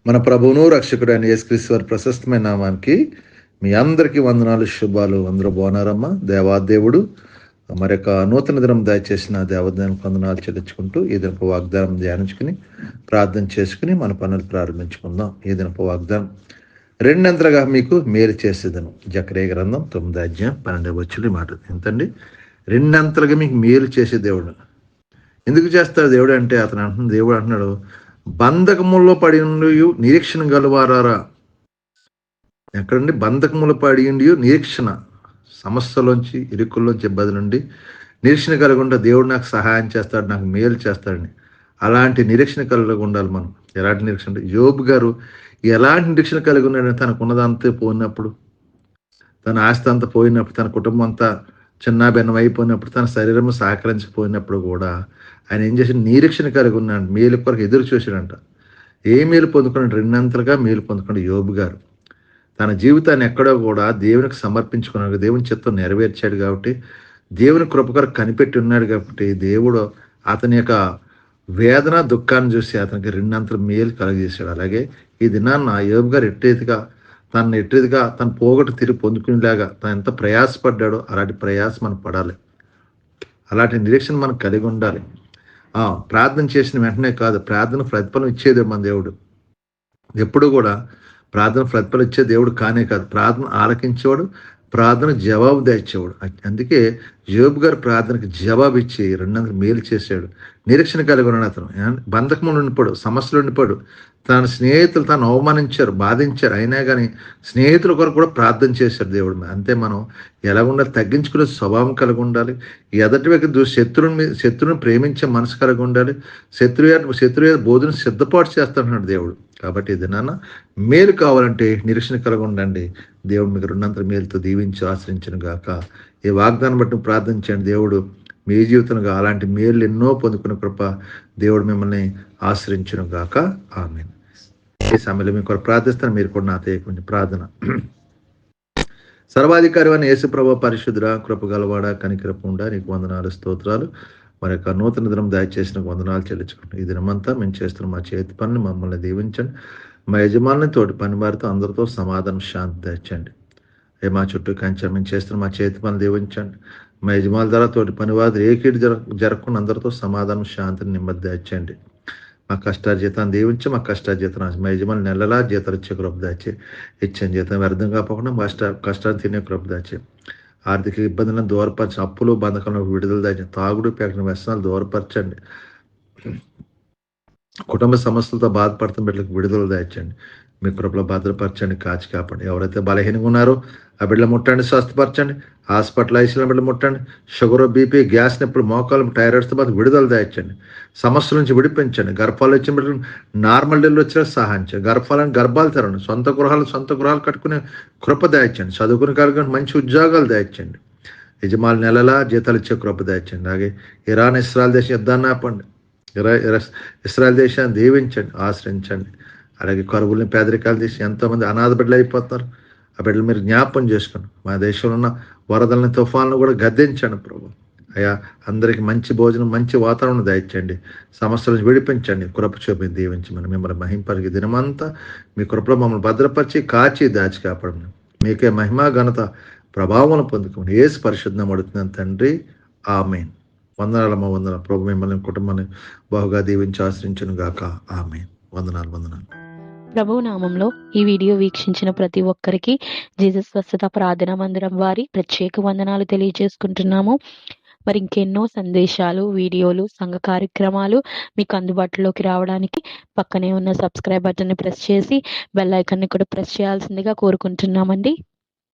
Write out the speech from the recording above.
మన ప్రభువును రక్షకుడు అయిన యేసుక్రీస్తు వారి ప్రశస్తమైన నామానికి మీ అందరికీ వందనాలు, శుభాలు. అందరూ బాగున్నారమ్మా? దేవాదేవుడు మరొక నూతన దినం దయచేసిన దేవదానికి వందనాలు చెల్లించుకుంటూ ఈ దినపు వాగ్దానం ధ్యానించుకుని ప్రార్థన చేసుకుని మన పనులు ప్రారంభించుకుందాం. ఈ దినపు వాగ్దానం, రెండంతలుగా మీకు మేలు చేసేదను. జకరియా గ్రంథం 9:12 మాట ఎంతండి? రెండంతలుగా మీకు మేలు చేసే దేవుడు. ఎందుకు చేస్తాడు దేవుడు అంటే, దేవుడు అంటున్నాడు, బంధకముల్లో పడి ఉండి నిరీక్షణ గలవారా. ఎక్కడండి? బంధకములు పడి ఉండి నిరీక్షణ, సమస్యలోంచి ఇరుకుల్లోంచి ఇబ్బంది నుండి నిరీక్షణ కలిగి ఉంటే దేవుడు నాకు సహాయం చేస్తాడు, నాకు మేలు చేస్తాడని. అలాంటి నిరీక్షణ కలిగి ఉండాలి మనం. ఎలాంటి నిరీక్షణ అంటే, యోబు గారు ఎలాంటి నిరీక్షణ కలిగి ఉన్నాడని, తనకున్నదంతా పోయినప్పుడు, తన ఆస్తి అంతా పోయినప్పుడు, తన కుటుంబం అంతా చిన్నాభిన్నం అయిపోయినప్పుడు, తన శరీరం సహకరించకపోయినప్పుడు కూడా ఆయన ఏం చేసి నిరీక్షణ కలిగి ఉన్నాడు. మేలు కొరకు ఎదురు చూశాడంట. ఏ మేలు పొందుకున్నాడు? రెండంతలుగా మేలు పొందుకున్నాడు యోబు గారు. తన జీవితాన్ని ఎక్కడో కూడా దేవునికి సమర్పించుకున్నాడు, దేవుని చిత్తం నెరవేర్చాడు కాబట్టి, దేవుని కృప కొరకు కనిపెట్టి ఉన్నాడు కాబట్టి, దేవుడు అతని యొక్క వేదన దుఃఖాన్ని చూసి అతనికి రెండంతల మేలు కలగజేశాడు. అలాగే ఈ దినాన్న యోబు గారు ఎట్టిదిగా తన పోగొట్టు తిరిగి పొందుకునేలాగా తను ఎంత ప్రయాసపడ్డాడో అలాంటి ప్రయాస మనం పడాలి. అలాంటి నిరీక్షణ మనం కలిగి ఉండాలి. ప్రార్థన చేసిన వెంటనే కాదు, ప్రార్థన ప్రతిఫలం ఇచ్చేది మన దేవుడు. ఎప్పుడు కూడా ప్రార్థన ప్రతిఫలం ఇచ్చే దేవుడు కానే కాదు, ప్రార్థన ఆలకించేవాడు, ప్రార్థన జవాబు దాచేవాడు. అందుకే యోబు గారు ప్రార్థనకి జవాబు ఇచ్చి రెండంతలు మేలు చేశాడు. నిరీక్షణ కలిగి ఉన్నాడు. అతను బంధకములు ఉండిపోడు, సమస్యలు ఉండిపోడు. తన స్నేహితులు తను అవమానించారు, బాధించారు, అయినా కానీ స్నేహితుల కొరకు కూడా ప్రార్థన చేశారు దేవుడు. అంతే మనం ఎలా ఉండాలి? తగ్గించుకునే స్వభావం కలిగి ఉండాలి. ఎదటి వ్యక్తి శత్రువుని ప్రేమించే మనసు కలిగి ఉండాలి. శత్రువు బోధన సిద్ధపాటు చేస్తాడు దేవుడు. కాబట్టి ఇది నాన్న మేలు కావాలంటే నిరీక్షణ కలిగి ఉండండి. దేవుడు మీకు రెండంతల మేలుతో దీవించి ఆశ్రయించను గాక. ఈ వాగ్దానం బట్టి ప్రార్థించండి. దేవుడు మీ జీవితంగా అలాంటి మేలు ఎన్నో పొందుకున్న కృప దేవుడు మిమ్మల్ని ఆశ్రయించును గాక. ఆమేన్. ఈ సమయంలో మీకు ప్రార్థిస్తాను, మీరు కూడా నాతో కొంచెం ప్రార్థన. సర్వాధికారి అని యేసు ప్రభువా, పరిశుద్ధుడా, కృప గలవాడ, కనికరపుండా, నీకు వందనాలు, స్తోత్రాలు. మరి యొక్క నూతన దినం దయచేసిన వందనాలు చెల్లించుకుంటాం. ఈ దినమంతా మేము చేస్తున్న మా చేతి పనిని మమ్మల్ని దీవించండి. మా యజమానుని తోటి పని వారితో అందరితో సమాధానం, శాంతి తెచ్చండి. మా చుట్టూ కంచె మేము చేస్తున్న మా చేతి పని దీవించండి. మా యజమానుల ద్వారా తోటి పని వారు ఏ కీడు జరగకుండా అందరితో సమాధానం, శాంతిని, నెమ్మది తెచ్చండి. మా కష్టార్జితాన్ని దీవించి మా కష్టార్జితం మా యజమానులు నెలలా జీతాలు ఇచ్చే కృప దాచే, ఇచ్చని జీతం వ్యర్థం కాకుండా కష్టాన్ని తినే కృప దాచే, ఆర్థిక ఇబ్బందులను దూరపరచి, అప్పులు బంధకాలను విడుదల దాచి, తాగుడు పేకన వ్యసనాలు దూరపరచండి. కుటుంబ సమస్యలతో బాధపడుతున్న బిడ్డలకు విడుదల దాచండి. మీ కృపలో భద్రపరచండి, కాచి కాపండి. ఎవరైతే బలహీనంగా ఉన్నారో ఆ బిడ్డలు ముట్టండి, స్వస్థపరచండి. హాస్పిటల్ ఐసీలో బిడ్డలు ముట్టండి. షుగర్, బీపీ, గ్యాస్ నొప్పులు, మోకాలు, థైరాయిడ్స్తో పాటు విడుదల దాచండి. సమస్యల నుంచి విడిపించండి. గర్భాలు వచ్చిన బిడ్డలు నార్మల్ డెలివరీ వచ్చినా సహాయం చేయండి. గర్భాలు తెరండి. సొంత గృహాలు కట్టుకునే కృప దాచండి. చదువుకుని కలిగిన మంచి ఉద్యోగాలు దాచండి. యజమాని నెలలా జీతాలు ఇచ్చే కృప దాచండి. అలాగే ఇరాన్ ఇస్రాయల్ దేశం యుద్ధాన్ని ఆపండి. ఇస్రాయల్ దేశాన్ని దీవించండి, ఆశ్రయించండి. అలాగే కరువుల్ని, పేదరికాలు తీసి ఎంతోమంది అనాథ బిడ్డలు అయిపోతున్నారు. ఆ బిడ్డలు మీరు జ్ఞాపకం చేసుకోండి. మా దేశంలో ఉన్న వరదలని, తుఫాన్లను కూడా గద్దించండి ప్రభు. అయ్యా, అందరికీ మంచి భోజనం, మంచి వాతావరణం దయచండి. సమస్యలను విడిపించండి, కృప చూపి దీవించమని మిమ్మల్ని మహింపరిగి దినమంతా మీ కృపలో మమ్మల్ని భద్రపరిచి, కాచి, దాచి కాపాడమని మీకే మహిమ, ఘనత, ప్రభావం పొందుకోండి. యేసు పరిశుద్ధం అడుగుతున్నాను తండ్రి. ఆమేన్. వందనాలమ్మ, వందనాలు ప్రభు. మిమ్మల్ని కుటుంబాన్ని బాగుగా దీవించి ఆశ్రయించును గాక. ఆమేన్. వందనాలు. ప్రభు నామంలో ఈ వీడియో వీక్షించిన ప్రతి ఒక్కరికి జీసస్ స్వస్థత ప్రార్థనా మందిరం వారి ప్రత్యేక వందనాలు తెలియజేసుకుంటున్నాము. మరి ఇంకెన్నో సందేశాలు, వీడియోలు, సంఘ కార్యక్రమాలు మీకు అందుబాటులోకి రావడానికి పక్కనే ఉన్న సబ్స్క్రైబ్ బటన్ని ప్రెస్ చేసి బెల్ ఐకాన్ని కూడా ప్రెస్ చేయాల్సిందిగా కోరుకుంటున్నామండి.